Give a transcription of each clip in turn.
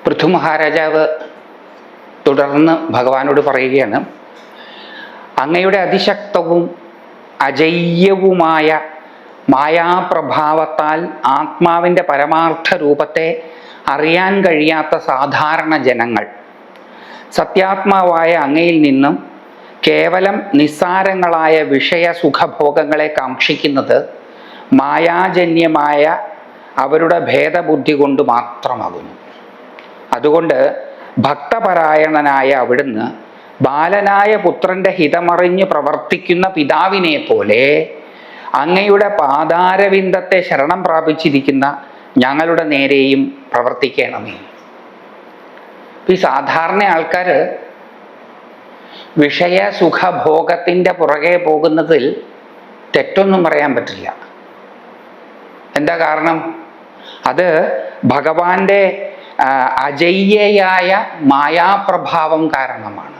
പൃഥു മഹാരാജാവ് തുടർന്ന് ഭഗവാനോട് പറയുകയാണ്, അങ്ങയുടെ അതിശക്തവും അജയ്യവുമായ മായാപ്രഭാവത്താൽ ആത്മാവിൻ്റെ പരമാർത്ഥ രൂപത്തെ അറിയാൻ കഴിയാത്ത സാധാരണ ജനങ്ങൾ സത്യാത്മാവായ അങ്ങയിൽ നിന്നും കേവലം നിസ്സാരങ്ങളായ വിഷയസുഖഭോഗങ്ങളെ കാക്ഷിക്കുന്നത് മായാജന്യമായ അവരുടെ ഭേദബുദ്ധി കൊണ്ട് മാത്രമാകുന്നു. അതുകൊണ്ട് ഭക്തപരായണനായ അവിടുന്ന് ബാലനായ പുത്രൻ്റെ ഹിതമറിഞ്ഞ് പ്രവർത്തിക്കുന്ന പിതാവിനെ പോലെ അങ്ങയുടെ പാദാരവിന്ദത്തെ ശരണം പ്രാപിച്ചിരിക്കുന്ന ഞങ്ങളുടെ നേരെയും പ്രവർത്തിക്കണമേ. ഈ സാധാരണ ആൾക്കാർ വിഷയസുഖഭോഗത്തിൻ്റെ പുറകെ പോകുന്നതിൽ തെറ്റൊന്നും പറയാൻ പറ്റില്ല. എന്താ കാരണം? അത് ഭഗവാന്റെ അജയ്യയായ മായാപ്രഭാവം കാരണമാണ്.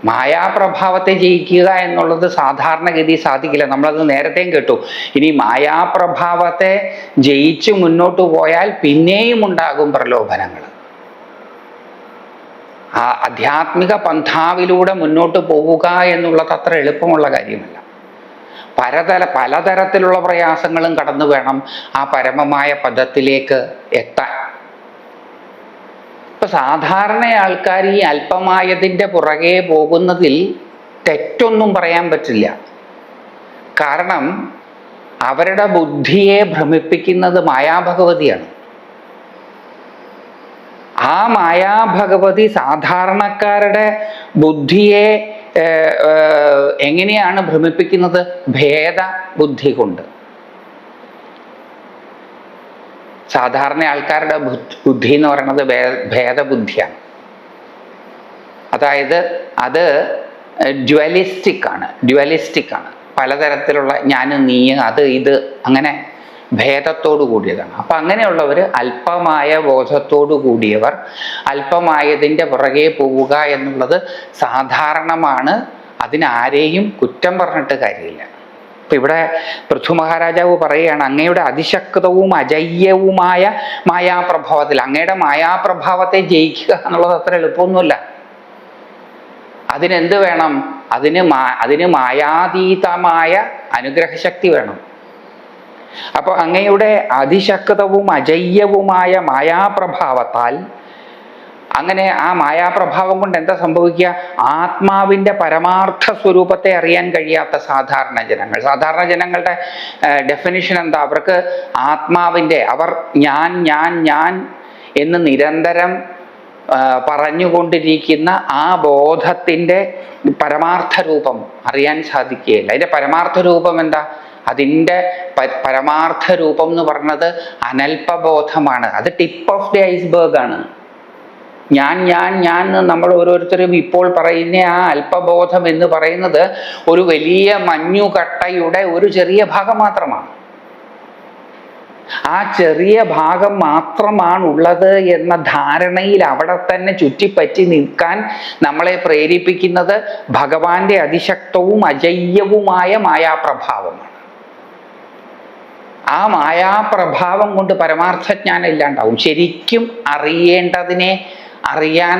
മായാപ്രഭാവത്തെ ജയിക്കുക എന്നുള്ളത് സാധാരണഗതി സാധിക്കില്ല. നമ്മളത് നേരത്തെയും കേട്ടു. ഇനി മായാപ്രഭാവത്തെ ജയിച്ച് മുന്നോട്ട് പോയാൽ പിന്നെയും ഉണ്ടാകും പ്രലോഭനങ്ങൾ. ആ ആധ്യാത്മിക പന്ഥാവിലൂടെ മുന്നോട്ട് പോവുക എന്നുള്ളത് അത്ര എളുപ്പമുള്ള കാര്യമല്ല. പലതരത്തിലുള്ള പ്രയാസങ്ങളും കടന്നു വേണം ആ പരമമായ പദത്തിലേക്ക് എത്താൻ. ഇപ്പൊ സാധാരണ ആൾക്കാർ ഈ അല്പമായതിൻ്റെ പുറകെ പോകുന്നതിൽ തെറ്റൊന്നും പറയാൻ പറ്റില്ല. കാരണം അവരുടെ ബുദ്ധിയെ ഭ്രമിപ്പിക്കുന്നത് മായാഭഗവതിയാണ്. ആ മായാഭഗവതി സാധാരണക്കാരുടെ ബുദ്ധിയെ എങ്ങനെയാണ് ഭ്രമിപ്പിക്കുന്നത്? ഭേദബുദ്ധി കൊണ്ട്. സാധാരണ ആൾക്കാരുടെ ബുദ്ധി എന്ന് പറയുന്നത് ഭേദബുദ്ധിയാണ്. അതായത് അത് ഡ്യുവലിസ്റ്റിക് ആണ്. പലതരത്തിലുള്ള ഞാൻ, നീ, അത്, ഇത്, അങ്ങനെ ഭേദത്തോടു കൂടിയതാണ്. അപ്പം അങ്ങനെയുള്ളവർ, അല്പമായ ബോധത്തോടു കൂടിയവർ, അല്പമായതിൻ്റെ പുറകെ പോവുക എന്നുള്ളത് സാധാരണമാണ്. അതിനാരെയും കുറ്റം പറഞ്ഞിട്ട് കാര്യമില്ല. ഇപ്പം ഇവിടെ പൃഥു മഹാരാജാവ് പറയുകയാണ്, അങ്ങയുടെ അതിശക്തവും അജയ്യവുമായ മായാപ്രഭാവത്തിൽ, അങ്ങയുടെ മായാപ്രഭാവത്തെ ജയിക്കുക എന്നുള്ളത് അത്ര എളുപ്പമൊന്നുമില്ല. അതിനെന്ത് വേണം? അതിന് മായാതീതമായ അനുഗ്രഹശക്തി വേണം. അപ്പോൾ അങ്ങയുടെ അതിശക്തവും അജയ്യവുമായ മായാപ്രഭാവത്താൽ, അങ്ങനെ ആ മായാപ്രഭാവം കൊണ്ട് എന്താ സംഭവിക്കുക? ആത്മാവിൻ്റെ പരമാർത്ഥ സ്വരൂപത്തെ അറിയാൻ കഴിയാത്ത സാധാരണ ജനങ്ങളുടെ ഡെഫിനിഷൻ എന്താ? അവർക്ക് ആത്മാവിൻ്റെ, അവർ ഞാൻ എന്ന് നിരന്തരം പറഞ്ഞുകൊണ്ടിരിക്കുന്ന ആ ബോധത്തിൻ്റെ പരമാർത്ഥ രൂപം അറിയാൻ സാധിക്കുകയില്ല. അതിൻ്റെ പരമാർത്ഥ രൂപം എന്താ? അതിൻ്റെ പരമാർത്ഥ രൂപം എന്ന് പറഞ്ഞത് അനൽപബോധമാണ്. അത് ടിപ്പ് ഓഫ് ദി ഐസ്ബർഗ് ആണ്. ഞാൻ നമ്മൾ ഓരോരുത്തരും ഇപ്പോൾ പറയുന്ന ആ അല്പബോധം എന്ന് പറയുന്നത് ഒരു വലിയ മഞ്ഞുകട്ടയുടെ ഒരു ചെറിയ ഭാഗം മാത്രമാണ്. ആ ചെറിയ ഭാഗം മാത്രമാണുള്ളത് എന്ന ധാരണയിൽ അവിടെ തന്നെ ചുറ്റിപ്പറ്റി നിൽക്കാൻ നമ്മളെ പ്രേരിപ്പിക്കുന്നത് ഭഗവാന്റെ അതിശക്തവും അജയ്യവുമായ മായാപ്രഭാവമാണ്. ആ മായാപ്രഭാവം കൊണ്ട് പരമാർത്ഥജ്ഞാനം ഇല്ലാണ്ടാവും. ശരിക്കും അറിയേണ്ടതിനെ അറിയാൻ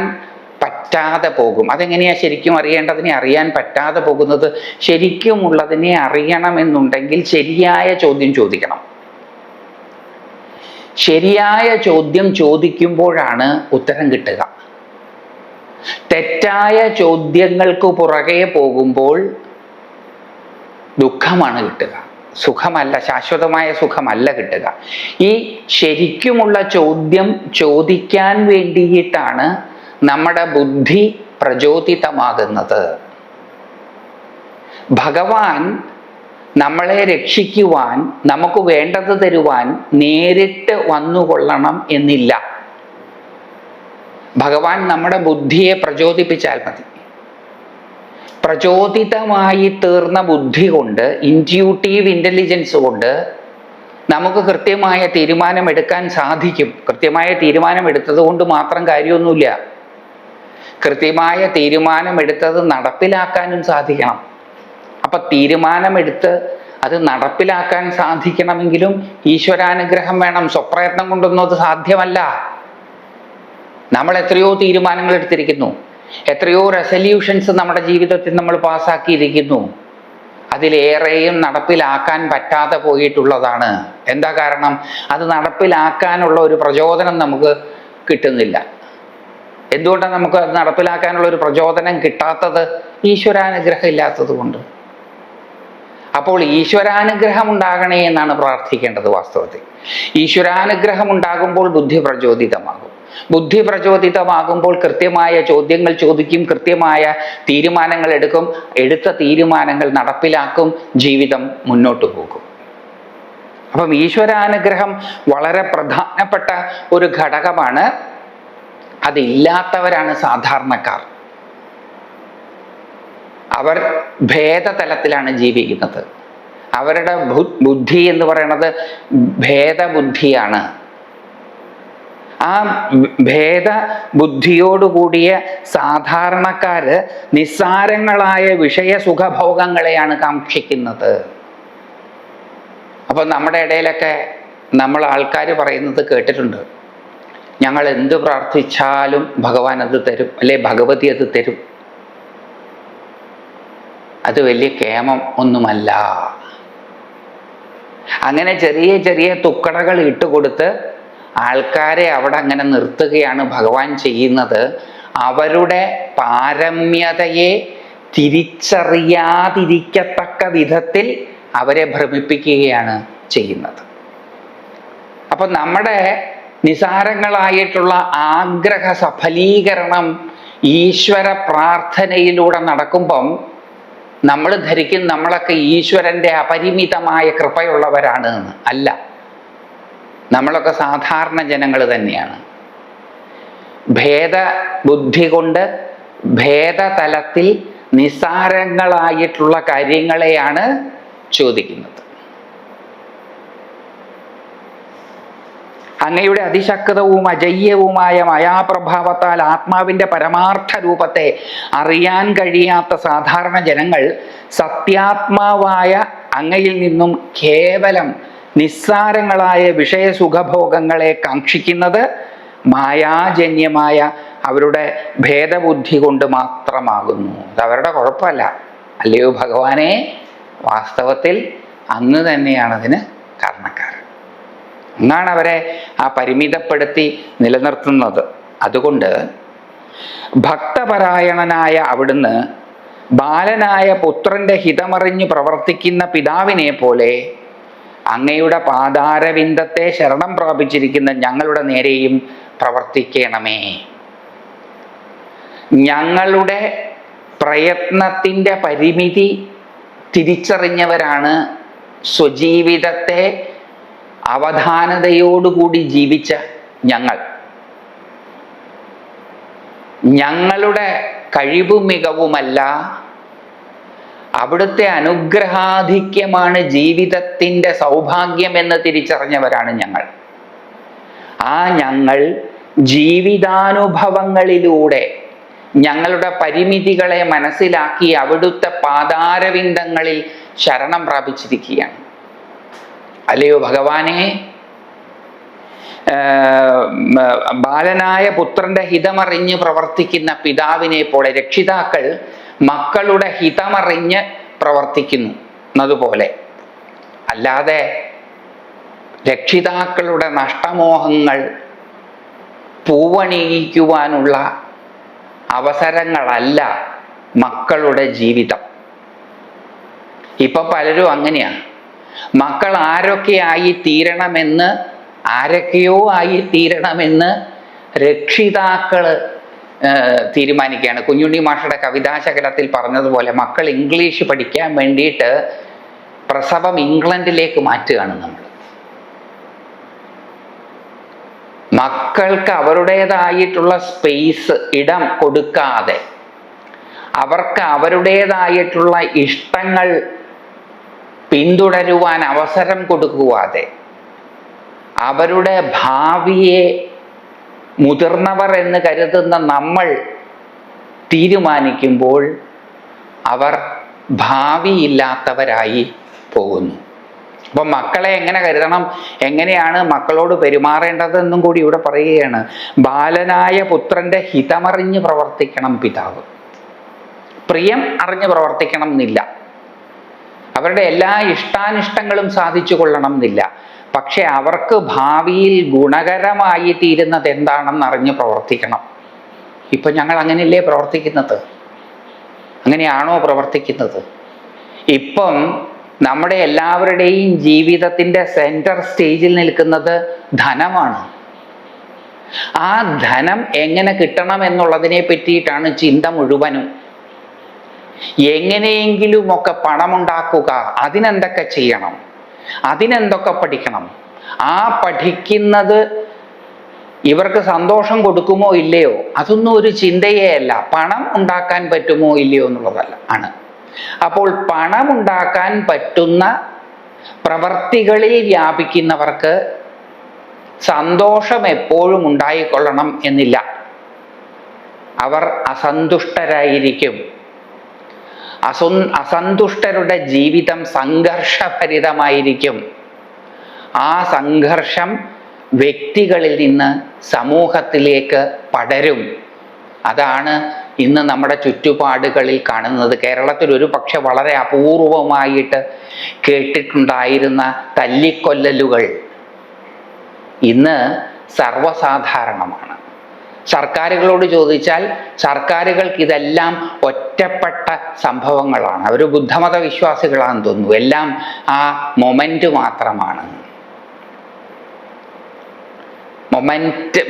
പറ്റാതെ പോകും. അതെങ്ങനെയാ ശരിക്കും അറിയേണ്ടതിനെ അറിയാൻ പറ്റാതെ പോകുന്നത്? ശരിക്കുമുള്ളതിനെ അറിയണമെന്നുണ്ടെങ്കിൽ ശരിയായ ചോദ്യം ചോദിക്കണം. ശരിയായ ചോദ്യം ചോദിക്കുമ്പോഴാണ് ഉത്തരം കിട്ടുക. തെറ്റായ ചോദ്യങ്ങൾക്ക് പുറകെ പോകുമ്പോൾ ദുഃഖമാണ് കിട്ടുക, സുഖമല്ല, ശാശ്വതമായ സുഖമല്ല കിട്ടുക. ഈ ശരിക്കുമുള്ള ചോദ്യം ചോദിക്കാൻ വേണ്ടിയിട്ടാണ് നമ്മുടെ ബുദ്ധി പ്രചോദിതമാകുന്നത്. ഭഗവാൻ നമ്മളെ രക്ഷിക്കുവാൻ, നമുക്ക് വേണ്ടത് തരുവാൻ നേരിട്ട് വന്നുകൊള്ളണം എന്നില്ല. ഭഗവാൻ നമ്മുടെ ബുദ്ധിയെ പ്രചോദിപ്പിച്ചാൽ മതി. പ്രചോദിതമായി തീർന്ന ബുദ്ധി കൊണ്ട്, ഇൻറ്റ്യൂട്ടീവ് ഇൻ്റലിജൻസ് കൊണ്ട് നമുക്ക് കൃത്യമായ തീരുമാനമെടുക്കാൻ സാധിക്കും. കൃത്യമായ തീരുമാനമെടുത്തത് കൊണ്ട് മാത്രം കാര്യമൊന്നുമില്ല. കൃത്യമായ തീരുമാനമെടുത്തത് നടപ്പിലാക്കാനും സാധിക്കണം. അപ്പം തീരുമാനമെടുത്ത് അത് നടപ്പിലാക്കാൻ സാധിക്കണമെങ്കിലും ഈശ്വരാനുഗ്രഹം വേണം. സ്വപ്രയത്നം കൊണ്ടൊന്നും അത് സാധ്യമല്ല. നമ്മൾ എത്രയോ തീരുമാനങ്ങൾ എടുത്തിരിക്കുന്നു, എത്രയോ റെസല്യൂഷൻസ് നമ്മുടെ ജീവിതത്തിൽ നമ്മൾ പാസ്സാക്കിയിരിക്കുന്നു. അതിലേറെയും നടപ്പിലാക്കാൻ പറ്റാതെ പോയിട്ടുള്ളതാണ്. എന്താ കാരണം? അത് നടപ്പിലാക്കാനുള്ള ഒരു പ്രചോദനം നമുക്ക് കിട്ടുന്നില്ല. എന്തുകൊണ്ടാണ് നമുക്ക് അത് നടപ്പിലാക്കാനുള്ള ഒരു പ്രചോദനം കിട്ടാത്തത്? ഈശ്വരാനുഗ്രഹം ഇല്ലാത്തത് കൊണ്ട്. അപ്പോൾ ഈശ്വരാനുഗ്രഹം ഉണ്ടാകണേ എന്നാണ് പ്രാർത്ഥിക്കേണ്ടത്. വാസ്തവത്തിൽ ഈശ്വരാനുഗ്രഹം ഉണ്ടാകുമ്പോൾ ബുദ്ധി പ്രചോദിതമാകും. ബുദ്ധി പ്രചോദിതമാകുമ്പോൾ കൃത്യമായ ചോദ്യങ്ങൾ ചോദിക്കും, കൃത്യമായ തീരുമാനങ്ങൾ എടുക്കും, എടുത്ത തീരുമാനങ്ങൾ നടപ്പിലാക്കും, ജീവിതം മുന്നോട്ട് പോകും. അപ്പം ഈശ്വരാനുഗ്രഹം വളരെ പ്രധാനപ്പെട്ട ഒരു ഘടകമാണ്. അതില്ലാത്തവരാണ് സാധാരണക്കാർ. അവർ ഭേദതലത്തിലാണ് ജീവിക്കുന്നത്. അവരുടെ ബുദ്ധി എന്ന് പറയുന്നത് ഭേദബുദ്ധിയാണ്. ആ ഭേദബുദ്ധിയോടുകൂടിയ സാധാരണക്കാര് നിസ്സാരങ്ങളായ വിഷയസുഖഭോഗങ്ങളെയാണ് കാക്ഷിക്കുന്നത്. അപ്പൊ നമ്മുടെ ഇടയിലൊക്കെ നമ്മൾ ആൾക്കാർ പറയുന്നത് കേട്ടിട്ടുണ്ട്, ഞങ്ങൾ എന്ത് പ്രാർത്ഥിച്ചാലും ഭഗവാൻ അത് തരും, അല്ലെ ഭഗവതി അത് തരും. അത് വലിയ കേമം ഒന്നുമല്ല. അങ്ങനെ ചെറിയ ചെറിയ തുക്കടകൾ ഇട്ടുകൊടുത്ത് ആൾക്കാരെ അവിടെ അങ്ങനെ നിർത്തുകയാണ് ഭഗവാൻ ചെയ്യുന്നത്. അവരുടെ പാരമ്യതയെ തിരിച്ചറിയാതിരിക്കത്തക്ക വിധത്തിൽ അവരെ ഭ്രമിപ്പിക്കുകയാണ് ചെയ്യുന്നത്. അപ്പൊ നമ്മുടെ നിസാരങ്ങളായിട്ടുള്ള ആഗ്രഹ സഫലീകരണം ഈശ്വര പ്രാർത്ഥനയിലൂടെ നടക്കുമ്പം നമ്മൾ ധരിക്കും നമ്മളൊക്കെ ഈശ്വരൻ്റെ അപരിമിതമായ കൃപയുള്ളവരാണ് എന്ന്. അല്ല, നമ്മളൊക്കെ സാധാരണ ജനങ്ങൾ തന്നെയാണ്. ഭേദബുദ്ധി കൊണ്ട് ഭേദതലത്തിൽ നിസ്സാരങ്ങളായിട്ടുള്ള കാര്യങ്ങളെയാണ് ചോദിക്കുന്നത്. അങ്ങയുടെ അതിശക്തവും അജയ്യവുമായ മായാപ്രഭാവത്താൽ ആത്മാവിൻ്റെ പരമാർത്ഥ രൂപത്തെ അറിയാൻ കഴിയാത്ത സാധാരണ ജനങ്ങൾ സത്യാത്മാവായ അങ്ങയിൽ നിന്നും കേവലം നിസ്സാരങ്ങളായ വിഷയസുഖഭോഗങ്ങളെ കാക്ഷിക്കുന്നത് മായാജന്യമായ അവരുടെ ഭേദബുദ്ധി കൊണ്ട് മാത്രമാകുന്നു. അത് അവരുടെ കുഴപ്പമല്ല, അല്ലയോ ഭഗവാനെ? വാസ്തവത്തിൽ അങ്ങ് തന്നെയാണ് അതിന് കാരണക്കാരൻ. എന്നാണ് അവരെ ആ പരിമിതപ്പെടുത്തി നിലനിർത്തുന്നത്. അതുകൊണ്ട് ഭക്തപരായണനായ അവിടുന്ന് ബാലനായ പുത്രന്റെ ഹിതമറിഞ്ഞ് പ്രവർത്തിക്കുന്ന പിതാവിനെ പോലെ അങ്ങയുടെ പാദാരവിന്ദത്തെ ശരണം പ്രാപിച്ചിരിക്കുന്ന ഞങ്ങളുടെ നേരെയും പ്രവർത്തിക്കണമേ. ഞങ്ങളുടെ പ്രയത്നത്തിൻ്റെ പരിമിതി തിരിച്ചറിഞ്ഞവരാണ് സ്വജീവിതത്തെ അവധാനതയോടുകൂടി ജീവിച്ച ഞങ്ങൾ. ഞങ്ങളുടെ കഴിവും മികവുമല്ല, അവിടുത്തെ അനുഗ്രഹാധിക്യമാണ് ജീവിതത്തിൻ്റെ സൗഭാഗ്യമെന്ന് തിരിച്ചറിഞ്ഞവരാണ് ഞങ്ങൾ. ആ ഞങ്ങൾ ജീവിതാനുഭവങ്ങളിലൂടെ ഞങ്ങളുടെ പരിമിതികളെ മനസ്സിലാക്കി അവിടുത്തെ പാദാരവിന്ദങ്ങളിൽ ശരണം പ്രാപിച്ചിരിക്കുകയാണ്. അല്ലയോ ഭഗവാനെ? ബാലനായ പുത്രന്റെ ഹിതമറിഞ്ഞ് പ്രവർത്തിക്കുന്ന പിതാവിനെ പോലെ രക്ഷിതാക്കൾ മക്കളുടെ ഹിതമറിഞ്ഞ് പ്രവർത്തിക്കുന്നു എന്നതുപോലെ, അല്ലാതെ രക്ഷിതാക്കളുടെ നഷ്ടമോഹങ്ങൾ പൂവണിയിക്കുവാനുള്ള അവസരങ്ങളല്ല മക്കളുടെ ജീവിതം. ഇപ്പൊ പലരും അങ്ങനെയാണ്. മക്കൾ ആരൊക്കെയോ ആയി തീരണമെന്ന് രക്ഷിതാക്കള് തീരുമാനിക്കുകയാണ്. കുഞ്ഞുണ്ണി മാഷയുടെ കവിതാശകലത്തിൽ പറഞ്ഞതുപോലെ മക്കൾ ഇംഗ്ലീഷ് പഠിക്കാൻ വേണ്ടിയിട്ട് പ്രസവം ഇംഗ്ലണ്ടിലേക്ക് മാറ്റുകയാണ് നമ്മൾ. മക്കൾക്ക് അവരുടേതായിട്ടുള്ള സ്പേസ്, ഇടം കൊടുക്കാതെ, അവർക്ക് അവരുടേതായിട്ടുള്ള ഇഷ്ടങ്ങൾ പിന്തുടരുവാൻ അവസരം കൊടുക്കുവാതെ, അവരുടെ ഭാവിയെ മുതിർന്നവർ എന്ന് കരുതുന്ന നമ്മൾ തീരുമാനിക്കുമ്പോൾ അവർ ഭാവിയില്ലാത്തവരായി പോകുന്നു. അപ്പം മക്കളെ എങ്ങനെ കരുതണം, എങ്ങനെയാണ് മക്കളോട് പെരുമാറേണ്ടതെന്നും കൂടി ഇവിടെ പറയുകയാണ്. ബാലനായ പുത്രന്റെ ഹിതമറിഞ്ഞ് പ്രവർത്തിക്കണം പിതാവ്. പ്രിയം അറിഞ്ഞ് പ്രവർത്തിക്കണം എന്നില്ല, അവരുടെ എല്ലാ ഇഷ്ടാനിഷ്ടങ്ങളും സാധിച്ചു കൊള്ളണം എന്നില്ല. പക്ഷെ അവർക്ക് ഭാവിയിൽ ഗുണകരമായി തീരുന്നത് എന്താണെന്ന് അറിഞ്ഞ് പ്രവർത്തിക്കണം. ഇപ്പൊ ഞങ്ങൾ അങ്ങനെയല്ലേ പ്രവർത്തിക്കുന്നത്? അങ്ങനെയാണോ പ്രവർത്തിക്കുന്നത്? ഇപ്പം നമ്മുടെ എല്ലാവരുടെയും ജീവിതത്തിൻ്റെ സെൻറ്റർ സ്റ്റേജിൽ നിൽക്കുന്നത് ധനമാണ്. ആ ധനം എങ്ങനെ കിട്ടണം എന്നുള്ളതിനെ പറ്റിയിട്ടാണ് ചിന്ത മുഴുവനും. എങ്ങനെയെങ്കിലുമൊക്കെ പണമുണ്ടാക്കുക, അതിനെന്തൊക്കെ ചെയ്യണം, അതിനെന്തൊക്കെ പഠിക്കണം, ആ പഠിക്കുന്നത് ഇവർക്ക് സന്തോഷം കൊടുക്കുമോ ഇല്ലയോ, അതൊന്നും ഒരു ചിന്തയേ അല്ല. പണം ഉണ്ടാക്കാൻ പറ്റുമോ ഇല്ലയോ എന്നുള്ളതല്ല ആണ്. അപ്പോൾ പണമുണ്ടാക്കാൻ പറ്റുന്ന പ്രവർത്തികളിൽ വ്യാപിക്കുന്നവർക്ക് സന്തോഷം എപ്പോഴും ഉണ്ടായിക്കൊള്ളണം എന്നില്ല. അവർ അസന്തുഷ്ടരായിരിക്കും. അസന്തുഷ്ടരുടെ ജീവിതം സംഘർഷഭരിതമായിരിക്കും. ആ സംഘർഷം വ്യക്തികളിൽ നിന്ന് സമൂഹത്തിലേക്ക് പടരും. അതാണ് ഇന്ന് നമ്മുടെ ചുറ്റുപാടുകളിൽ കാണുന്നത്. കേരളത്തിൽ ഒരു പക്ഷെ വളരെ അപൂർവമായിട്ട് കേട്ടിട്ടുണ്ടായിരുന്ന തല്ലിക്കൊല്ലലുകൾ ഇന്ന് സർവ്വസാധാരണമാണ്. സർക്കാരുകളോട് ചോദിച്ചാൽ സർക്കാരുകൾക്ക് ഇതെല്ലാം ഒറ്റപ്പെട്ട സംഭവങ്ങളാണ്. അവർ ബുദ്ധമത വിശ്വാസികളാണെന്ന് തോന്നുന്നു. എല്ലാം ആ മൊമെന്റ് മാത്രമാണ്.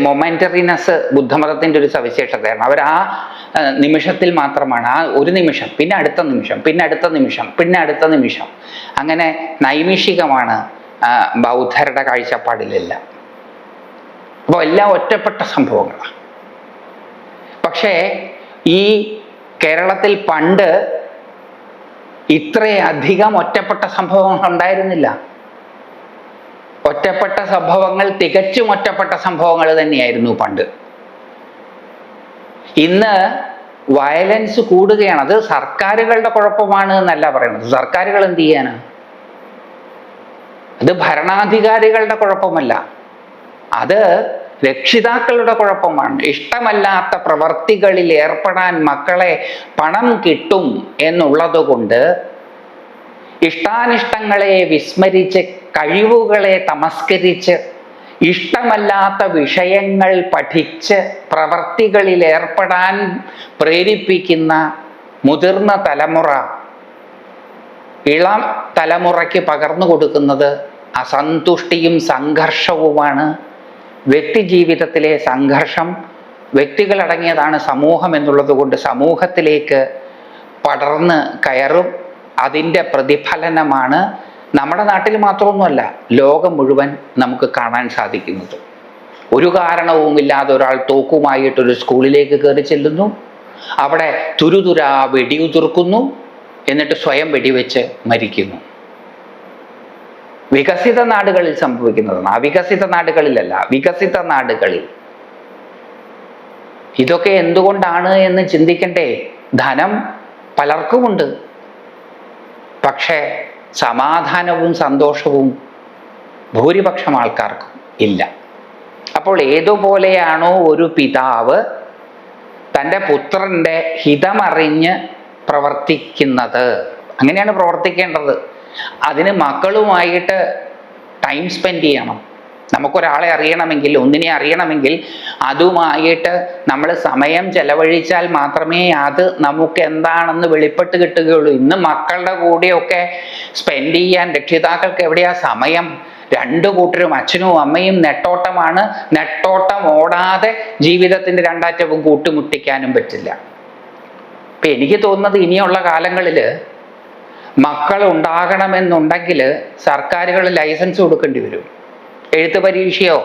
മൊമെന്ററിനെസ് ബുദ്ധമതത്തിൻ്റെ ഒരു സവിശേഷതയാണ്. അവർ ആ നിമിഷത്തിൽ മാത്രമാണ്, ആ ഒരു നിമിഷം, പിന്നെ അടുത്ത നിമിഷം, പിന്നെ അടുത്ത നിമിഷം, പിന്നെ അടുത്ത നിമിഷം, അങ്ങനെ നൈമിഷികമാണ് ബൗദ്ധരുടെ കാഴ്ചപ്പാടിലെല്ലാം. അപ്പോൾ എല്ലാം ഒറ്റപ്പെട്ട സംഭവങ്ങളാണ്. പക്ഷേ ഈ കേരളത്തിൽ പണ്ട് ഇത്രയധികം ഒറ്റപ്പെട്ട സംഭവങ്ങൾ ഉണ്ടായിരുന്നില്ല. ഒറ്റപ്പെട്ട സംഭവങ്ങൾ തികച്ചും ഒറ്റപ്പെട്ട സംഭവങ്ങൾ തന്നെയായിരുന്നു പണ്ട്. ഇന്ന് വയലൻസ് കൂടുകയാണ്. അത് സർക്കാരുകളുടെ കുഴപ്പമാണ് എന്നല്ല പറയുന്നത്. സർക്കാരുകൾ എന്ത് ചെയ്യാനാണ്? അത് ഭരണാധികാരികളുടെ കുഴപ്പമല്ല, അത് രക്ഷിതാക്കളുടെ കുഴപ്പമാണ്. ഇഷ്ടമല്ലാത്ത പ്രവർത്തികളിൽ ഏർപ്പെടാൻ മക്കളെ പണം കിട്ടും എന്നുള്ളത് കൊണ്ട് ഇഷ്ടാനിഷ്ടങ്ങളെ വിസ്മരിച്ച് കഴിവുകളെ തമസ്കരിച്ച് ഇഷ്ടമല്ലാത്ത വിഷയങ്ങൾ പഠിച്ച് പ്രവർത്തികളിൽ ഏർപ്പെടാൻ പ്രേരിപ്പിക്കുന്ന മുതിർന്ന തലമുറ ഇളം തലമുറയ്ക്ക് പകർന്നു കൊടുക്കുന്നത് അസന്തുഷ്ടിയും സംഘർഷവുമാണ്. വ്യക്തി ജീവിതത്തിലെ സംഘർഷം, വ്യക്തികളടങ്ങിയതാണ് സമൂഹം എന്നുള്ളത് കൊണ്ട് സമൂഹത്തിലേക്ക് പടർന്ന് കയറും. അതിൻ്റെ പ്രതിഫലനമാണ് നമ്മുടെ നാട്ടിൽ മാത്രമൊന്നുമല്ല, ലോകം മുഴുവൻ നമുക്ക് കാണാൻ സാധിക്കുന്നത്. ഒരു കാരണവുമില്ലാതെ ഒരാൾ തോക്കുമായിട്ടൊരു സ്കൂളിലേക്ക് കയറി ചെല്ലുന്നു, അവിടെ തുരുതുരാ വെടിയുതിർക്കുന്നു, എന്നിട്ട് സ്വയം വെടിവെച്ച് മരിക്കുന്നു. വികസിത നാടുകളിൽ സംഭവിക്കുന്നതാണ്, അവികസിത നാടുകളിലല്ല, വികസിത നാടുകളിൽ. ഇതൊക്കെ എന്തുകൊണ്ടാണ് എന്ന് ചിന്തിക്കണ്ടേ? ധനം പലർക്കുമുണ്ട്, പക്ഷേ സമാധാനവും സന്തോഷവും ഭൂരിപക്ഷം ആൾക്കാർക്കും ഇല്ല. അപ്പോൾ ഏതുപോലെയാണോ ഒരു പിതാവ് തൻ്റെ പുത്രൻ്റെ ഹിതമറിഞ്ഞ് പ്രവർത്തിക്കുന്നത്, അങ്ങനെയാണ് പ്രവർത്തിക്കേണ്ടത്. അതിന് മക്കളുമായിട്ട് ടൈം സ്പെൻഡ് ചെയ്യണം. നമുക്കൊരാളെ അറിയണമെങ്കിൽ, ഒന്നിനെ അറിയണമെങ്കിൽ അതുമായിട്ട് നമ്മൾ സമയം ചെലവഴിച്ചാൽ മാത്രമേ അത് നമുക്ക് എന്താണെന്ന് വെളിപ്പെട്ട് കിട്ടുകയുള്ളൂ. ഇന്ന് മക്കളുടെ കൂടെയൊക്കെ സ്പെൻഡ് ചെയ്യാൻ രക്ഷിതാക്കൾക്ക് എവിടെയാ സമയം? രണ്ടു കൂട്ടരും, അച്ഛനും അമ്മയും നെട്ടോട്ടമാണ്. നെട്ടോട്ടം ഓടാതെ ജീവിതത്തിൻ്റെ രണ്ടാറ്റവും കൂട്ടുമുട്ടിക്കാനും പറ്റില്ല. ഇപ്പം എനിക്ക് തോന്നുന്നത് ഇനിയുള്ള കാലങ്ങളിൽ മക്കൾ ഉണ്ടാകണമെന്നുണ്ടെങ്കിൽ സർക്കാരുകൾ ലൈസൻസ് കൊടുക്കേണ്ടി വരും. എഴുത്ത് പരീക്ഷയോ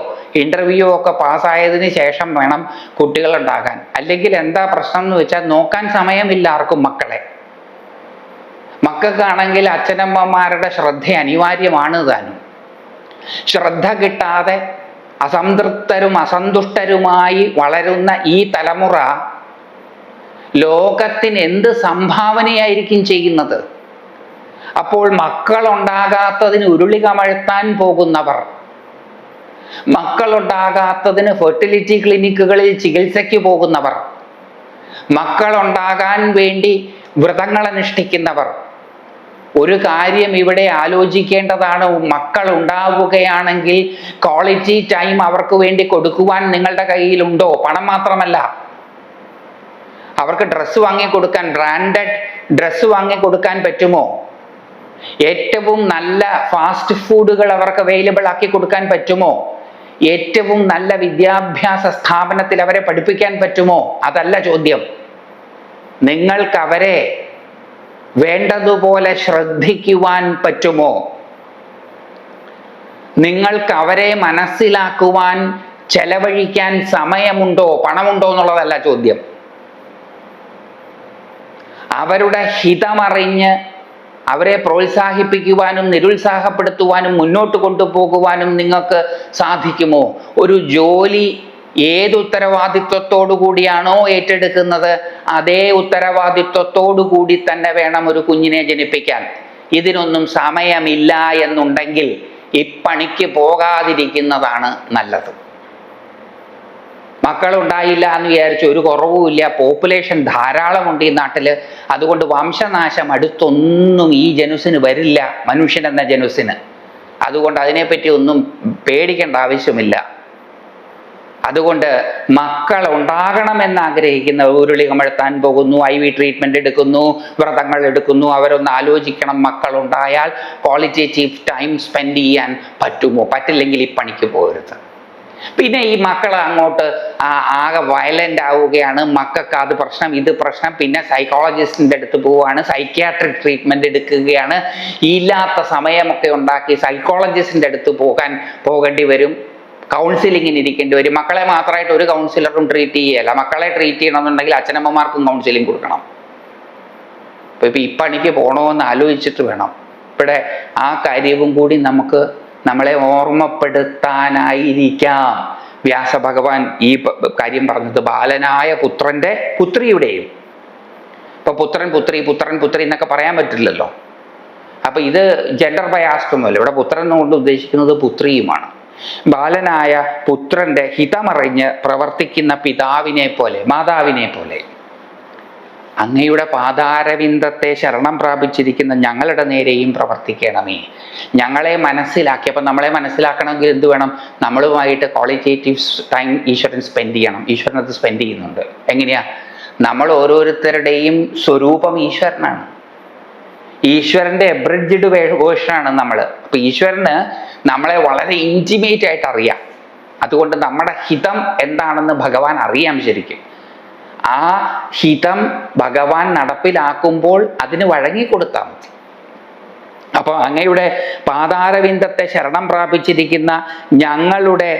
ഇൻ്റർവ്യൂയോ ഒക്കെ പാസ്സായതിന് ശേഷം വേണം കുട്ടികളുണ്ടാകാൻ. അല്ലെങ്കിൽ എന്താ പ്രശ്നം എന്ന് വെച്ചാൽ നോക്കാൻ സമയമില്ല ആർക്കും മക്കളെ. മക്കൾക്കാണെങ്കിൽ അച്ഛനമ്മമാരുടെ ശ്രദ്ധ അനിവാര്യമാണ് താനും. ശ്രദ്ധ കിട്ടാതെ അസംതൃപ്തരും അസന്തുഷ്ടരുമായി വളരുന്ന ഈ തലമുറ ലോകത്തിന് എന്ത് സംഭാവനയായിരിക്കും ചെയ്യുന്നത്? അപ്പോൾ മക്കളുണ്ടാകാത്തതിന് ഉരുളി കമഴ്ത്താൻ പോകുന്നവർ, മക്കളുണ്ടാകാത്തതിന് ഫെർട്ടിലിറ്റി ക്ലിനിക്കുകളിൽ ചികിത്സയ്ക്ക് പോകുന്നവർ, മക്കളുണ്ടാകാൻ വേണ്ടി വ്രതങ്ങൾ അനുഷ്ഠിക്കുന്നവർ, ഒരു കാര്യം ഇവിടെ ആലോചിക്കേണ്ടതാണ്. മക്കൾ ഉണ്ടാവുകയാണെങ്കിൽ ക്വാളിറ്റി ടൈം അവർക്ക് വേണ്ടി കൊടുക്കുവാൻ നിങ്ങളുടെ കയ്യിലുണ്ടോ? പണം മാത്രമല്ല, അവർക്ക് ഡ്രസ്സ് വാങ്ങിക്കൊടുക്കാൻ, ബ്രാൻഡഡ് ഡ്രസ്സ് വാങ്ങിക്കൊടുക്കാൻ പറ്റുമോ? ഏറ്റവും നല്ല ഫാസ്റ്റ് ഫുഡുകൾ അവർക്ക് അവൈലബിൾ ആക്കി കൊടുക്കാൻ പറ്റുമോ? ഏറ്റവും നല്ല വിദ്യാഭ്യാസ സ്ഥാപനത്തിൽ അവരെ പഠിപ്പിക്കാൻ പറ്റുമോ? അതല്ല ചോദ്യം. നിങ്ങൾക്ക് അവരെ വേണ്ടതുപോലെ ശ്രദ്ധിക്കുവാൻ പറ്റുമോ? നിങ്ങൾക്ക് അവരെ മനസ്സിലാക്കുവാൻ ചെലവഴിക്കാൻ സമയമുണ്ടോ, പണമുണ്ടോ എന്നുള്ളതല്ല ചോദ്യം. അവരുടെ ഹിതമറിഞ്ഞ് അവരെ പ്രോത്സാഹിപ്പിക്കുവാനും നിരുത്സാഹപ്പെടുത്തുവാനും മുന്നോട്ട് കൊണ്ടുപോകുവാനും നിങ്ങൾക്ക് സാധിക്കുമോ? ഒരു ജോലി ഏത് ഉത്തരവാദിത്വത്തോടു കൂടിയാണോ ഏറ്റെടുക്കുന്നത്, അതേ ഉത്തരവാദിത്വത്തോടു കൂടി തന്നെ വേണം ഒരു കുഞ്ഞിനെ ജനിപ്പിക്കാൻ. ഇതിനൊന്നും സമയമില്ല എന്നുണ്ടെങ്കിൽ ഇപ്പണിക്ക് പോകാതിരിക്കുന്നതാണ് നല്ലത്. മക്കളുണ്ടായില്ല എന്ന് വിചാരിച്ചു ഒരു കുറവുമില്ല, പോപ്പുലേഷൻ ധാരാളമുണ്ട് ഈ നാട്ടില്, അതുകൊണ്ട് വംശനാശം അടുത്തൊന്നും ഈ ജനുസിന് വരില്ല, മനുഷ്യൻ എന്ന ജനുസിന്. അതുകൊണ്ട് അതിനെപ്പറ്റി ഒന്നും പേടിക്കേണ്ട ആവശ്യമില്ല. അതുകൊണ്ട് മക്കൾ ഉണ്ടാകണമെന്ന് ആഗ്രഹിക്കുന്ന ഉരുളി കമഴ്ത്താൻ പോകുന്നു, IV ട്രീറ്റ്മെന്റ് എടുക്കുന്നു, വ്രതങ്ങൾ എടുക്കുന്നു. അവരൊന്ന് ആലോചിക്കണം, മക്കൾ ഉണ്ടായാൽ ക്വാളിറ്റേറ്റീവ് ടൈം സ്പെൻഡ് ചെയ്യാൻ പറ്റുമോ? പറ്റില്ലെങ്കിൽ ഈ പണിക്ക് പോകരുത്. പിന്നെ ഈ മക്കൾ അങ്ങോട്ട് ആകെ വയലന്റ് ആവുകയാണ്, മക്കൾക്ക് അത് പ്രശ്നം ഇത് പ്രശ്നം, പിന്നെ സൈക്കോളജിസ്റ്റിന്റെ അടുത്ത് പോവുകയാണ്, സൈക്യാട്രിക് ട്രീറ്റ്മെന്റ് എടുക്കുകയാണ്, ഇല്ലാത്ത സമയമൊക്കെ ഉണ്ടാക്കി സൈക്കോളജിസ്റ്റിന്റെ അടുത്ത് പോകേണ്ടി വരും, കൗൺസിലിങ്ങിന് ഇരിക്കേണ്ടി വരും. മക്കളെ മാത്രമായിട്ട് ഒരു കൗൺസിലറും ട്രീറ്റ് ചെയ്യല്ല. മക്കളെ ട്രീറ്റ് ചെയ്യണമെന്നുണ്ടെങ്കിൽ അച്ഛനമ്മമാർക്കും കൗൺസിലിംഗ് കൊടുക്കണം. ഇപ്പൊ ഈ പണിക്ക് പോകണമെന്ന് ആലോചിച്ചിട്ട് വേണം. ഇവിടെ ആ കാര്യവും കൂടി നമ്മളെ ഓർമ്മപ്പെടുത്താനായിരിക്കാം വ്യാസഭഗവാൻ ഈ കാര്യം പറഞ്ഞത്. ബാലനായ പുത്രന്റെ പുത്രിയുടെയും. ഇപ്പൊ പുത്രൻ പുത്രി എന്നൊക്കെ പറയാൻ പറ്റില്ലല്ലോ. അപ്പൊ ഇത് ജെൻഡർ ബയാസ്ഡൊന്നുമല്ല. ഇവിടെ പുത്രൻ കൊണ്ട് ഉദ്ദേശിക്കുന്നത് പുത്രിയുമാണ്. ബാലനായ പുത്രന്റെ ഹിതമറിഞ്ഞ് പ്രവർത്തിക്കുന്ന പിതാവിനെ പോലെ, മാതാവിനെ പോലെ, അങ്ങയുടെ പാതാരവിന്ദത്തെ ശരണം പ്രാപിച്ചിരിക്കുന്ന ഞങ്ങളുടെ നേരെയും പ്രവർത്തിക്കണമേ. ഞങ്ങളെ മനസ്സിലാക്കി. അപ്പം നമ്മളെ മനസ്സിലാക്കണമെങ്കിൽ എന്ത് വേണം? നമ്മളുമായിട്ട് ക്വാളിറ്റേറ്റീവ് ടൈം ഈശ്വരൻ സ്പെൻഡ് ചെയ്യണം. ഈശ്വരൻ അത് സ്പെൻഡ് ചെയ്യുന്നുണ്ട്. എങ്ങനെയാ? നമ്മൾ ഓരോരുത്തരുടെയും സ്വരൂപം ഈശ്വരനാണ്. ഈശ്വരന്റെ എബ്രിഡ്ജ്ഡ് വേർഷനാണ് നമ്മൾ. അപ്പൊ ഈശ്വരന് നമ്മളെ വളരെ ഇൻറ്റിമേറ്റ് ആയിട്ട് അറിയാം. അതുകൊണ്ട് നമ്മുടെ ഹിതം എന്താണെന്ന് ഭഗവാൻ അറിയാം ശരിക്കും. ആ ഹിതം ഭഗവാൻ നടപ്പിലാക്കുമ്പോൾ അതിന് വഴങ്ങിക്കൊടുത്താൽ മതി. അപ്പോൾ അങ്ങയുടെ പാതാരവിന്ദത്തെ ശരണം പ്രാപിച്ചിരിക്കുന്ന ഞങ്ങളുടെ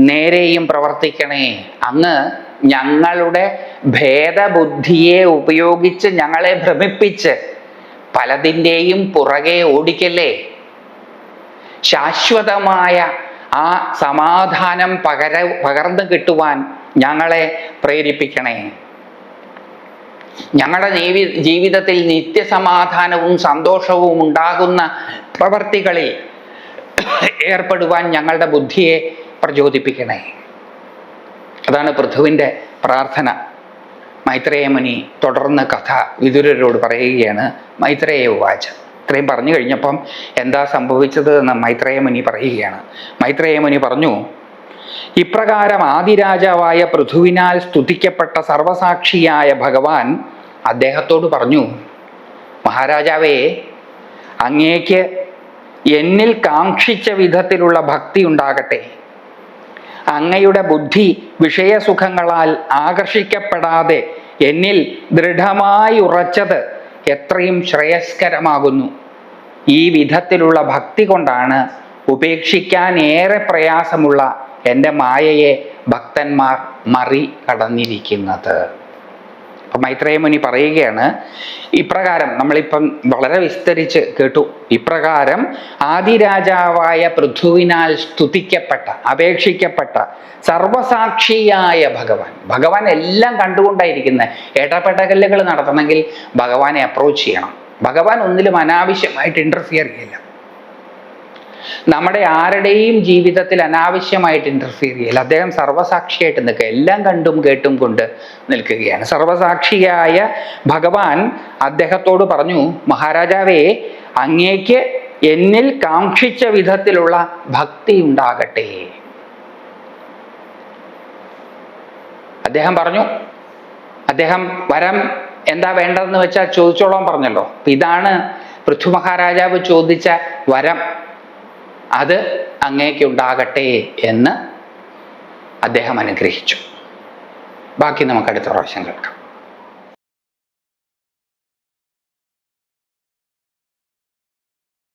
നേരെയും പ്രവർത്തിക്കണേ. അങ്ങ് ഞങ്ങളുടെ ഭേദബുദ്ധിയെ ഉപയോഗിച്ച് ഞങ്ങളെ ഭ്രമിപ്പിച്ച് പലതിൻ്റെയും പുറകെ ഓടിക്കല്ലേ. ശാശ്വതമായ ആ സമാധാനം പകർന്നു കിട്ടുവാൻ ഞങ്ങളെ പ്രേരിപ്പിക്കണേ. ഞങ്ങളുടെ ജീവിതത്തിൽ നിത്യസമാധാനവും സന്തോഷവും ഉണ്ടാകുന്ന പ്രവർത്തികളിൽ ഏർപ്പെടുവാൻ ഞങ്ങളുടെ ബുദ്ധിയെ പ്രചോദിപ്പിക്കണേ. അതാണ് പൃഥുവിൻ്റെ പ്രാർത്ഥന. മൈത്രേയ മുനി തുടർന്ന് കഥ വിദുരരോട് പറയുകയാണ്. മൈത്രേയ ഉവാച. ഇത്രയും പറഞ്ഞു കഴിഞ്ഞപ്പം എന്താ സംഭവിച്ചത് എന്ന് മൈത്രേയ മുനി പറയുകയാണ്. മൈത്രേയ മുനി പറഞ്ഞു, ഇപ്രകാരം ആദിരാജാവായ പൃഥുവിനാൽ സ്തുതിക്കപ്പെട്ട സർവസാക്ഷിയായ ഭഗവാൻ അദ്ദേഹത്തോട് പറഞ്ഞു, മഹാരാജാവേ, അങ്ങേക്ക് എന്നിൽ കാക്ഷിച്ച വിധത്തിലുള്ള ഭക്തി ഉണ്ടാകട്ടെ. അങ്ങയുടെ ബുദ്ധി വിഷയസുഖങ്ങളാൽ ആകർഷിക്കപ്പെടാതെ എന്നിൽ ദൃഢമായി ഉറച്ചത് എത്രയും ശ്രേയസ്കരമാകുന്നു. ഈ വിധത്തിലുള്ള ഭക്തി കൊണ്ടാണ് ഉപേക്ഷിക്കാൻ ഏറെ പ്രയാസമുള്ള എൻ്റെ മായയെ ഭക്തന്മാർ മറികടന്നിരിക്കുന്നത്. അപ്പം മൈത്രേയ മുനി പറയുകയാണ്, ഇപ്രകാരം നമ്മളിപ്പം വളരെ വിസ്തരിച്ച് കേട്ടു. ഇപ്രകാരം ആദിരാജാവായ പൃഥുവിനാൽ സ്തുതിക്കപ്പെട്ട, അപേക്ഷിക്കപ്പെട്ട സർവസാക്ഷിയായ ഭഗവാൻ എല്ലാം കണ്ടുകൊണ്ടായിരിക്കുന്നത്. ഇടപെടലുകൾ നടത്തണമെങ്കിൽ ഭഗവാനെ അപ്രോച്ച് ചെയ്യണം. ഭഗവാൻ ഒന്നിലും അനാവശ്യമായിട്ട് ഇന്റർഫിയർ ചെയ്യില്ല. നമ്മുടെ ആരുടെയും ജീവിതത്തിൽ അനാവശ്യമായിട്ട് ഇന്റർഫിയർ ചെയ്യില്ല. അദ്ദേഹം സർവസാക്ഷിയായിട്ട് നിൽക്കുക, എല്ലാം കണ്ടും കേട്ടും കൊണ്ട് നിൽക്കുകയാണ്. സർവസാക്ഷിയായ ഭഗവാൻ അദ്ദേഹത്തോട് പറഞ്ഞു, മഹാരാജാവേ, അങ്ങേക്ക് എന്നിൽ കാക്ഷിച്ച വിധത്തിലുള്ള ഭക്തി ഉണ്ടാകട്ടെ. അദ്ദേഹം പറഞ്ഞു, അദ്ദേഹം വരം എന്താ വേണ്ടതെന്ന് വെച്ചാൽ ചോദിച്ചോളാൻ പറഞ്ഞല്ലോ. ഇതാണ് പൃഥു മഹാരാജാവ് ചോദിച്ച വരം, അത് അങ്ങേക്ക് ഉണ്ടാകട്ടെ എന്ന് അദ്ദേഹം അനുഗ്രഹിച്ചു. ബാക്കി നമുക്ക് അടുത്ത പ്രാവശ്യം കേൾക്കാം.